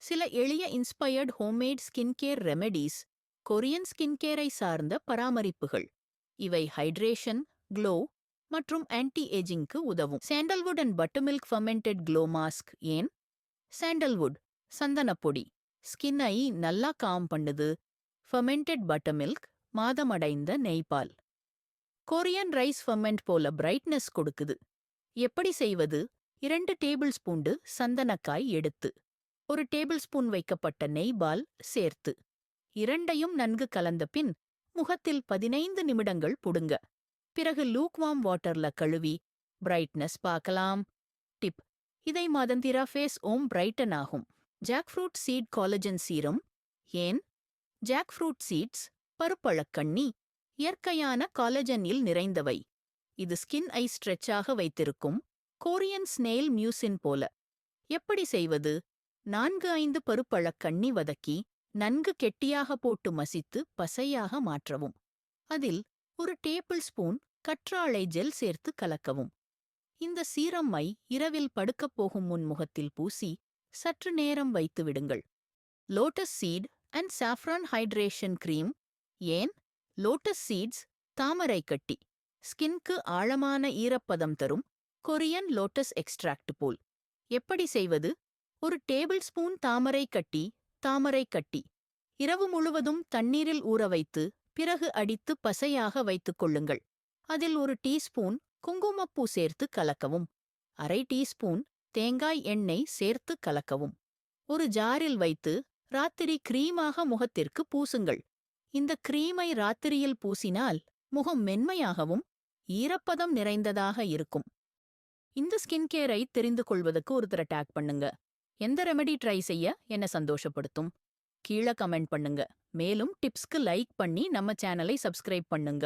சில எளிய inspired homemade skin care remedies, Korean skin கேரை சார்ந்த பராமரிப்புகள். இவை ஹைட்ரேஷன், க்ளோ மற்றும் ஆன்டி ஏஜிங்க்கு உதவும். Sandalwood and buttermilk fermented glow mask. ஏன் சாண்டல்வுட்? சந்தனப்பொடி ஸ்கின்னை நல்லா காம் பண்ணுது. ஃபர்மெண்டட் பட்டர்மில்க் மாதமடைந்த நெய்பால். கொரியன் ரைஸ் ஃபர்மெண்ட் போல பிரைட்னஸ் கொடுக்குது. எப்படி செய்வது? 2 டேபிள் ஸ்பூண்டு சந்தனக்காய் எடுத்து 1 டேபிள் ஸ்பூன் வைக்கப்பட்ட நெய்பால் சேர்த்து இரண்டையும் நன்கு கலந்த பின் முகத்தில் 15 நிமிடங்கள் புடுங்க. பிறகு லூக்வார்ம் வாட்டர்ல கழுவி பிரைட்னஸ் பார்க்கலாம். டிப்: இதை மாதந்திரா ஃபேஸ் ஓம் பிரைட்டன் ஆகும். Jackfruit seed collagen serum. ஏன் ஜாக்ஃப்ரூட் சீட்ஸ்? பருப்பழக்கண்ணி இயற்கையான காலஜனில் நிறைந்தவை. இது ஸ்கின் ஐ ஸ்ட்ரெச்சாக வைத்திருக்கும். கோரியன் ஸ்னெயில் மியூசின் போல. எப்படி செய்வது? 4-5 பருப்பழக்கண்ணி வதக்கி நன்கு கெட்டியாக போட்டு மசித்து பசையாக மாற்றவும். அதில் 1 டேபிள் ஸ்பூன் கற்றாழை ஜெல் சேர்த்து கலக்கவும். இந்த சீரம்மை இரவில் படுக்கப் போகும் முன் முகத்தில் பூசி சற்று நேரம் வைத்து விடுங்கள். Lotus seed and saffron hydration cream. ஏன் லோட்டஸ் சீட்ஸ்? தாமரை கட்டி ஸ்கின்க்கு ஆழமான ஈரப்பதம் தரும். கொரியன் லோட்டஸ் எக்ஸ்ட்ராக்ட் போல். எப்படி செய்வது? 1 டேபிள் ஸ்பூன் தாமரை கட்டி இரவு முழுவதும் தண்ணீரில் ஊற வைத்து பிறகு அடித்து பசையாக வைத்துக் கொள்ளுங்கள். அதில் 1 டீஸ்பூன் குங்குமப்பூ சேர்த்து கலக்கவும். அரை டீஸ்பூன் தேங்காய் எண்ணெய் சேர்த்து கலக்கவும். ஒரு ஜாரில் வைத்து ராத்திரி கிரீமாக முகத்திற்கு பூசுங்கள். இந்த கிரீமை ராத்திரியில் பூசினால் முகம் மென்மையாகவும் ஈரப்பதம் நிறைந்ததாக இருக்கும். இந்த ஸ்கின் கேரை தெரிந்து கொள்வதற்கு ஒருத்தரை டேக் பண்ணுங்க. எந்த ரெமெடி ட்ரை செய்ய என்ன சந்தோஷப்படுத்தும்? கீழே கமெண்ட் பண்ணுங்க. மேலும் டிப்ஸ்க்கு லைக் பண்ணி நம்ம சேனலை சப்ஸ்கிரைப் பண்ணுங்க.